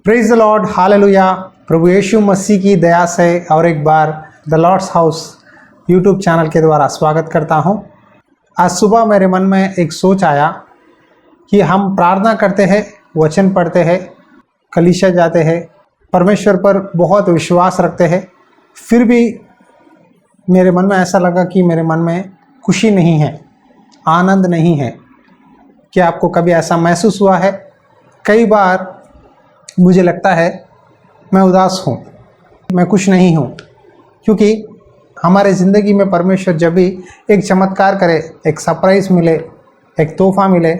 Praise the lord, hallelujah. प्रभु यीशु मसीह की दया से और एक बार the lord's house YouTube channel के द्वारा स्वागत करता हूं। आज सुबह मेरे मन में एक सोच आया कि हम प्रार्थना करते हैं, वचन पढ़ते हैं, कलीसिया जाते हैं, परमेश्वर पर बहुत विश्वास रखते हैं, फिर भी मेरे मन में ऐसा लगा कि मेरे मन में खुशी नहीं है, आनंद नहीं है। क्या आपको कभी ऐसा महसूस हुआ है? कई बार मुझे लगता है मैं उदास हूँ, मैं खुश नहीं हूँ, क्योंकि हमारे ज़िंदगी में परमेश्वर जब भी एक चमत्कार करे, एक सरप्राइज़ मिले, एक तोहफ़ा मिले,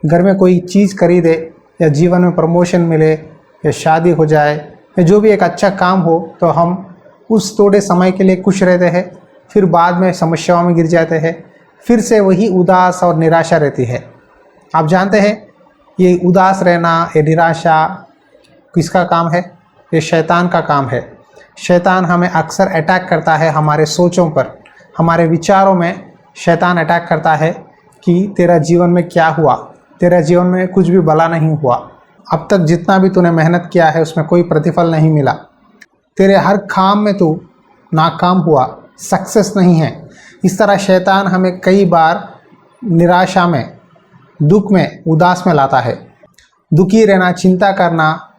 घर में कोई चीज़ खरीदे या जीवन में प्रमोशन मिले या शादी हो जाए या जो भी एक अच्छा काम हो, तो हम उस थोड़े समय के लिए खुश रहते हैं, फिर बाद में समस्याओं में गिर जाते हैं, फिर से वही उदास और निराशा रहती है। आप जानते हैं ये उदास रहना, ये निराशा किसका काम है? ये शैतान का काम है। शैतान हमें अक्सर अटैक करता है हमारे सोचों पर, हमारे विचारों में। शैतान अटैक करता है कि तेरा जीवन में क्या हुआ, तेरा जीवन में कुछ भी भला नहीं हुआ, अब तक जितना भी तूने मेहनत किया है उसमें कोई प्रतिफल नहीं मिला, तेरे हर काम में तू नाकाम हुआ, सक्सेस नहीं है। इस तरह शैतान हमें कई बार निराशा में, दुख में, उदास में लाता है। दुखी रहना, चिंता करना,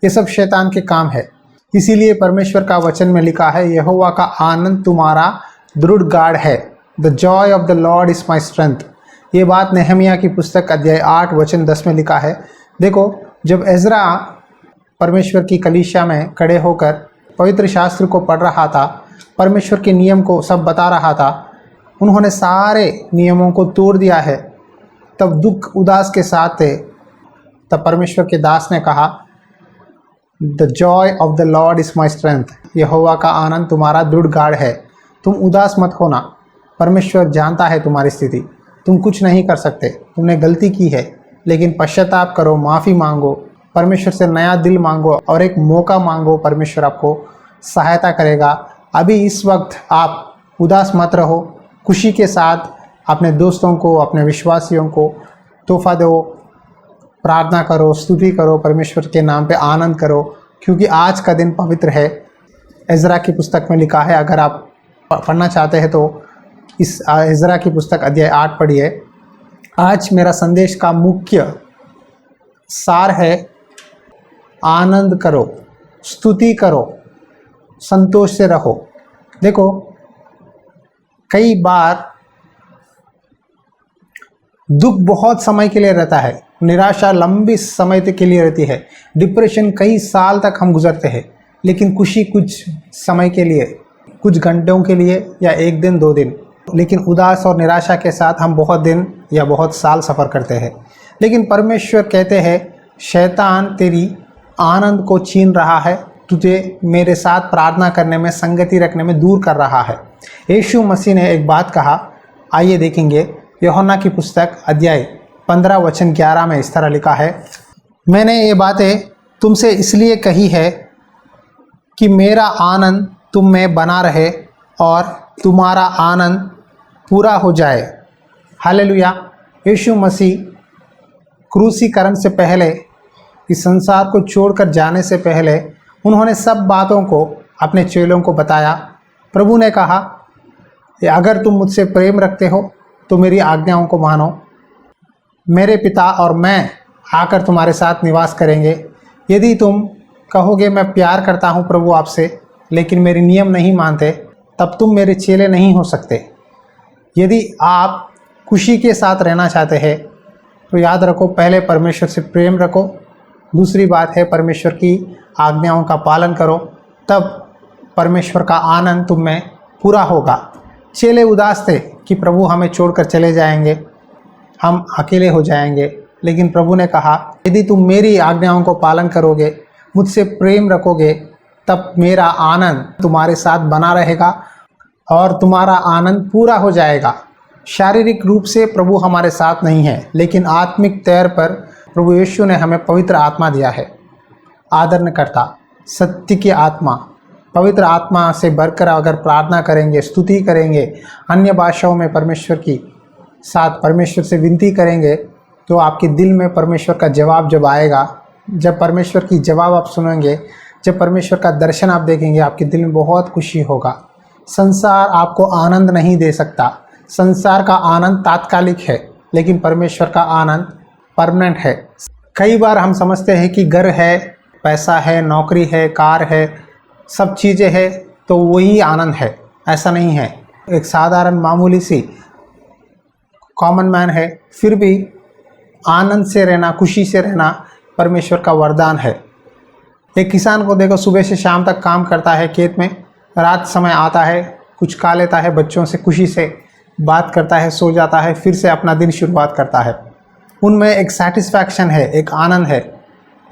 ये सब शैतान के काम है। इसीलिए परमेश्वर का वचन में लिखा है, यहोवा का आनंद तुम्हारा दृढ़ गाढ़ है। The joy of the lord is my strength. ये बात नेहमिया की पुस्तक अध्याय 8 वचन 10 में लिखा है। देखो, जब एजरा परमेश्वर की कलीसिया में खड़े होकर पवित्र शास्त्र को पढ़ रहा था, परमेश्वर के नियम को सब बता रहा था, उन्होंने सारे नियमों को तोड़ दिया है, तब दुख उदास के साथ थे। तब परमेश्वर के दास ने कहा, the joy of the lord is my strength. यहोवा का आनंद तुम्हारा दृढ़ गाढ़ है। तुम उदास मत होना, परमेश्वर जानता है तुम्हारी स्थिति। तुम कुछ नहीं कर सकते, तुमने गलती की है, लेकिन पश्चाताप करो, माफ़ी मांगो, परमेश्वर से नया दिल मांगो और एक मौका मांगो। परमेश्वर आपको सहायता करेगा। अभी इस वक्त आप उदास मत रहो, खुशी के साथ अपने दोस्तों को, अपने विश्वासियों को तोहफा दो, प्रार्थना करो, स्तुति करो, परमेश्वर के नाम पे आनंद करो, क्योंकि आज का दिन पवित्र है। एजरा की पुस्तक में लिखा है, अगर आप पढ़ना चाहते हैं तो इस एजरा की पुस्तक अध्याय 8 पढ़िए। आज मेरा संदेश का मुख्य सार है, आनंद करो, स्तुति करो, संतोष से रहो। देखो, कई बार दुख बहुत समय के लिए रहता है, निराशा लंबी समय तक के लिए रहती है, डिप्रेशन कई साल तक हम गुजरते हैं, लेकिन खुशी कुछ समय के लिए, कुछ घंटों के लिए या एक दिन 2 दिन, लेकिन उदास और निराशा के साथ हम बहुत दिन या बहुत साल सफ़र करते हैं। लेकिन परमेश्वर कहते हैं, शैतान तेरी आनंद को छीन रहा है, तुझे मेरे साथ प्रार्थना करने में, संगति रखने में दूर कर रहा है। यीशु मसीह ने एक बात कहा, आइए देखेंगे। यूहन्ना की पुस्तक अध्याय 15 वचन 11 में इस तरह लिखा है, मैंने ये बातें तुमसे इसलिए कही है कि मेरा आनंद तुम में बना रहे और तुम्हारा आनंद पूरा हो जाए। हालेलुया। यीशु मसीह क्रूसीकरण से पहले, इस संसार को छोड़कर जाने से पहले, उन्होंने सब बातों को अपने चेलों को बताया। प्रभु ने कहा, अगर तुम मुझसे प्रेम रखते हो तो मेरी आज्ञाओं को मानो, मेरे पिता और मैं आकर तुम्हारे साथ निवास करेंगे। यदि तुम कहोगे मैं प्यार करता हूँ प्रभु आपसे, लेकिन मेरे नियम नहीं मानते, तब तुम मेरे चेले नहीं हो सकते। यदि आप खुशी के साथ रहना चाहते हैं तो याद रखो, पहले परमेश्वर से प्रेम रखो, दूसरी बात है परमेश्वर की आज्ञाओं का पालन करो, तब परमेश्वर का आनंद तुम में पूरा होगा। चेले उदास थे कि प्रभु हमें छोड़कर चले जाएंगे, हम अकेले हो जाएंगे, लेकिन प्रभु ने कहा, यदि तुम मेरी आज्ञाओं को पालन करोगे, मुझसे प्रेम रखोगे, तब मेरा आनंद तुम्हारे साथ बना रहेगा और तुम्हारा आनंद पूरा हो जाएगा। शारीरिक रूप से प्रभु हमारे साथ नहीं है, लेकिन आत्मिक तौर पर प्रभु यीशु ने हमें पवित्र आत्मा दिया है, आदरणकर्ता, सत्य की आत्मा। पवित्र आत्मा से भरकर अगर प्रार्थना करेंगे, स्तुति करेंगे, अन्य भाषाओं में परमेश्वर की साथ परमेश्वर से विनती करेंगे, तो आपके दिल में परमेश्वर का जवाब जब आएगा, जब परमेश्वर की जवाब आप सुनेंगे, जब परमेश्वर का दर्शन आप देखेंगे, आपके दिल में बहुत खुशी होगा। संसार आपको आनंद नहीं दे सकता। संसार का आनंद तात्कालिक है, लेकिन परमेश्वर का आनंद परमानेंट है। कई बार हम समझते हैं कि घर है, पैसा है, नौकरी है, कार है, सब चीज़ें हैं तो वही आनंद है। ऐसा नहीं है। एक साधारण मामूली सी कॉमन मैन है, फिर भी आनंद से रहना, खुशी से रहना परमेश्वर का वरदान है। एक किसान को देखो, सुबह से शाम तक काम करता है खेत में, रात समय आता है, कुछ खा लेता है, बच्चों से खुशी से बात करता है, सो जाता है, फिर से अपना दिन शुरुआत करता है। उनमें एक सेटिस्फैक्शन है, एक आनंद है।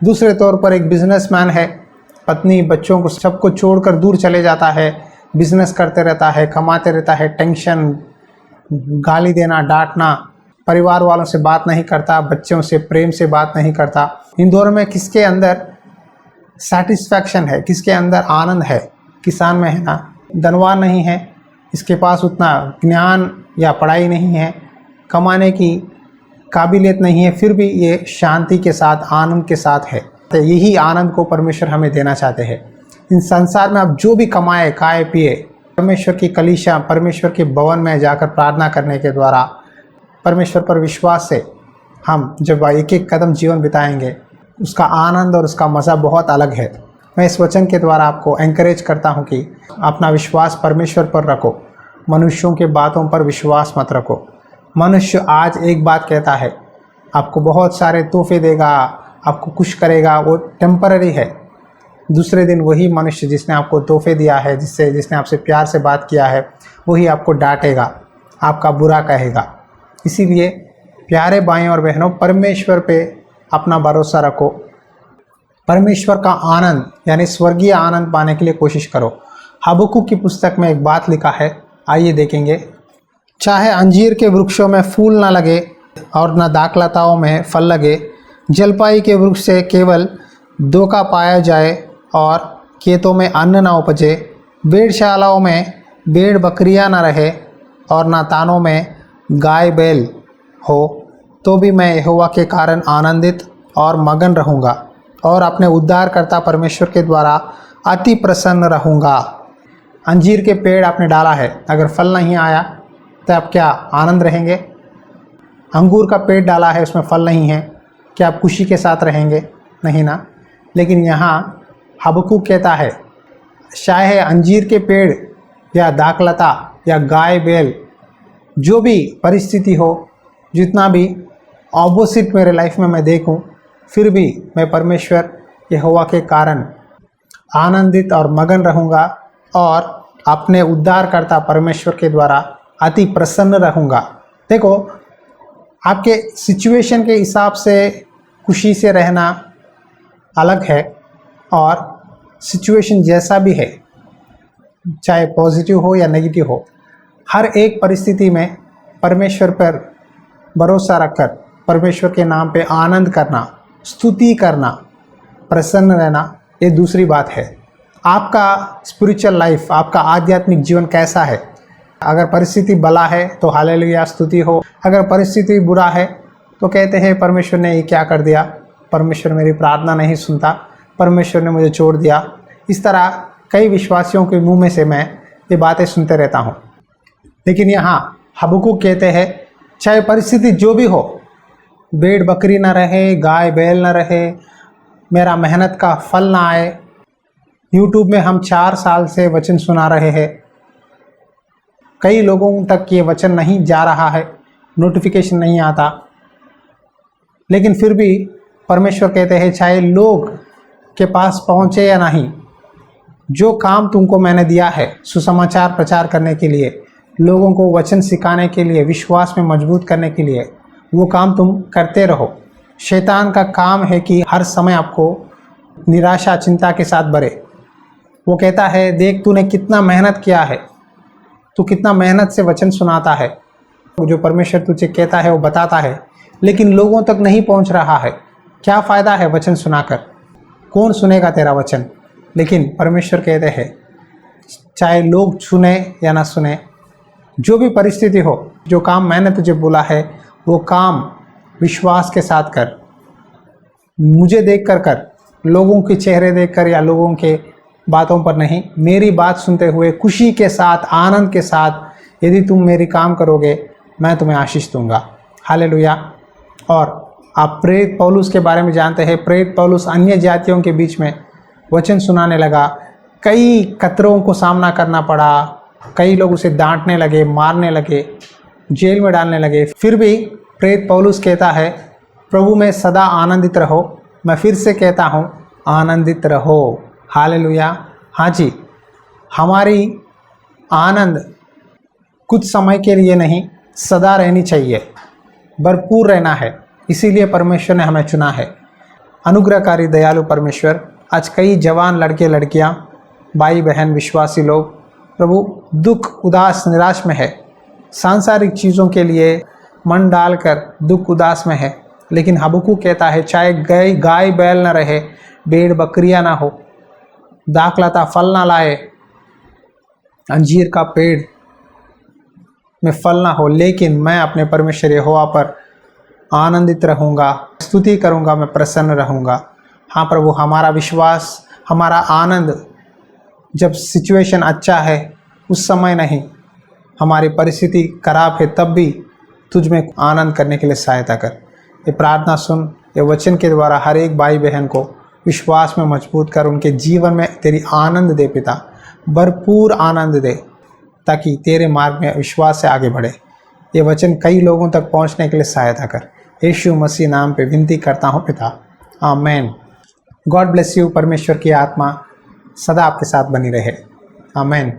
दूसरे तौर पर एक बिजनेसमैन है, पत्नी बच्चों को सबको छोड़कर दूर चले जाता है, बिजनेस करते रहता है, कमाते रहता है, टेंशन, गाली देना, डांटना, परिवार वालों से बात नहीं करता, बच्चों से प्रेम से बात नहीं करता। इन दोनों में किसके अंदर सेटिस्फैक्शन है, किसके अंदर आनंद है? किसान में है ना। धनवान नहीं है, इसके पास उतना ज्ञान या पढ़ाई नहीं है, कमाने की काबिलियत नहीं है, फिर भी ये शांति के साथ, आनंद के साथ है। तो यही आनंद को परमेश्वर हमें देना चाहते हैं। इन संसार में आप जो भी कमाए, खाए पिए, परमेश्वर की कलीसिया, परमेश्वर के भवन में जाकर प्रार्थना करने के द्वारा, परमेश्वर पर विश्वास से हम जब एक एक कदम जीवन बिताएंगे, उसका आनंद और उसका मज़ा बहुत अलग है। मैं इस वचन के द्वारा आपको एनकरेज करता हूं कि अपना विश्वास परमेश्वर पर रखो, मनुष्यों के बातों पर विश्वास मत रखो। मनुष्य आज एक बात कहता है, आपको बहुत सारे तोहफे देगा, आपको खुश करेगा, वो टेम्पररी है। दूसरे दिन वही मनुष्य जिसने आपको तोहफे दिया है, जिसने आपसे प्यार से बात किया है, वही आपको डांटेगा, आपका बुरा कहेगा। इसीलिए प्यारे भाइयों और बहनों, परमेश्वर पे अपना भरोसा रखो। परमेश्वर का आनंद यानी स्वर्गीय आनंद पाने के लिए कोशिश करो। हबक्कुक की पुस्तक में एक बात लिखा है, आइए देखेंगे। चाहे अंजीर के वृक्षों में फूल न लगे और न दाखलताओं में फल लगे, जलपाई के वृक्ष से केवल धोखा पाया जाए और खेतों में अन्न न उपजे, भेड़शालाओं में भेड़ बकरियां न रहे और न तानों में गाय बैल हो, तो भी मैं यहोवा के कारण आनंदित और मगन रहूँगा और अपने उद्धारकर्ता परमेश्वर के द्वारा अति प्रसन्न रहूँगा। अंजीर के पेड़ आपने डाला है, अगर फल नहीं आया तो आप क्या आनंद रहेंगे? अंगूर का पेड़ डाला है, उसमें फल नहीं है, क्या आप खुशी के साथ रहेंगे? नहीं ना। लेकिन यहाँ हबक्कुक कहता है, चाहे अंजीर के पेड़ या दाखलता या गाय बैल, जो भी परिस्थिति हो, जितना भी ऑपोजिट मेरे लाइफ में मैं देखूं, फिर भी मैं परमेश्वर यहोवा के कारण आनंदित और मगन रहूँगा और अपने उद्धारकर्ता परमेश्वर के द्वारा अति प्रसन्न रहूँगा। देखो, आपके सिचुएशन के हिसाब से खुशी से रहना अलग है, और सिचुएशन जैसा भी है, चाहे पॉजिटिव हो या नेगेटिव हो, हर एक परिस्थिति में परमेश्वर पर भरोसा रखकर परमेश्वर के नाम पे आनंद करना, स्तुति करना, प्रसन्न रहना, ये दूसरी बात है। आपका स्पिरिचुअल लाइफ, आपका आध्यात्मिक जीवन कैसा है? अगर परिस्थिति भला है तो हालेलुया, स्तुति हो। अगर परिस्थिति बुरा है तो कहते हैं परमेश्वर ने ये क्या कर दिया, परमेश्वर मेरी प्रार्थना नहीं सुनता, परमेश्वर ने मुझे छोड़ दिया। इस तरह कई विश्वासियों के मुंह में से मैं ये बातें सुनते रहता हूँ। लेकिन यहाँ हबक्कुक कहते हैं, चाहे परिस्थिति जो भी हो, भेड़ बकरी ना रहे, गाय बैल ना रहे, मेरा मेहनत का फल ना आए। यूट्यूब में हम 4 साल से वचन सुना रहे हैं, कई लोगों तक ये वचन नहीं जा रहा है, नोटिफिकेशन नहीं आता, लेकिन फिर भी परमेश्वर कहते हैं, चाहे लोग के पास पहुँचे या नहीं, जो काम तुमको मैंने दिया है सुसमाचार प्रचार करने के लिए, लोगों को वचन सिखाने के लिए, विश्वास में मजबूत करने के लिए, वो काम तुम करते रहो। शैतान का काम है कि हर समय आपको निराशा, चिंता के साथ भरे। वो कहता है, देख तूने कितना मेहनत किया है, तू कितना मेहनत से वचन सुनाता है, जो परमेश्वर तुझे कहता है वो बताता है, लेकिन लोगों तक नहीं पहुंच रहा है। क्या फ़ायदा है वचन सुनाकर? कौन सुनेगा तेरा वचन? लेकिन परमेश्वर कहते हैं, चाहे लोग सुने या ना सुने, जो भी परिस्थिति हो, जो काम मैंने तुझे बोला है वो काम विश्वास के साथ कर। मुझे देख कर लोगों के चेहरे देखकर या लोगों के बातों पर नहीं, मेरी बात सुनते हुए खुशी के साथ, आनंद के साथ यदि तुम मेरी काम करोगे, मैं तुम्हें आशीष दूंगा। हालेलुया। और आप प्रेरित पौलुस के बारे में जानते हैं। प्रेरित पौलुस अन्य जातियों के बीच में वचन सुनाने लगा। कई खतरों को सामना करना पड़ा, कई लोग उसे डांटने लगे, मारने लगे, जेल में डालने लगे। फिर भी प्रेरित पौलुस कहता है, प्रभु में सदा आनंदित रहो। मैं फिर से कहता हूँ, आनंदित रहो। हालेलुया। हाँ जी, हमारी आनंद कुछ समय के लिए नहीं, सदा रहनी चाहिए, भरपूर रहना है। इसीलिए परमेश्वर ने हमें चुना है। अनुग्रहकारी दयालु परमेश्वर, आज कई जवान लड़के लड़कियां, भाई बहन, विश्वासी लोग प्रभु दुख, उदास, निराश में है, सांसारिक चीज़ों के लिए मन डालकर दुख उदास में है। लेकिन हबक्कूक कहता है, चाहे गाय बैल न रहे, भेड़ बकरियां ना हो, दाखलता फल ना लाए, अंजीर का पेड़ में फल ना हो, लेकिन मैं अपने परमेश्वर यहोवा पर आनंदित रहूँगा, स्तुति करूँगा, मैं प्रसन्न रहूँगा। हाँ प्रभु, हमारा विश्वास, हमारा आनंद जब सिचुएशन अच्छा है उस समय नहीं, हमारी परिस्थिति खराब है तब भी तुझ में आनंद करने के लिए सहायता कर। ये प्रार्थना सुन, ये वचन के द्वारा हर एक भाई बहन को विश्वास में मजबूत कर, उनके जीवन में तेरी आनंद दे पिता, भरपूर आनंद दे, ताकि तेरे मार्ग में विश्वास से आगे बढ़े। ये वचन कई लोगों तक पहुंचने के लिए सहायता कर। यीशु मसीह नाम पे विनती करता हूँ पिता, आमेन। God bless you. परमेश्वर की आत्मा सदा आपके साथ बनी रहे। आमेन।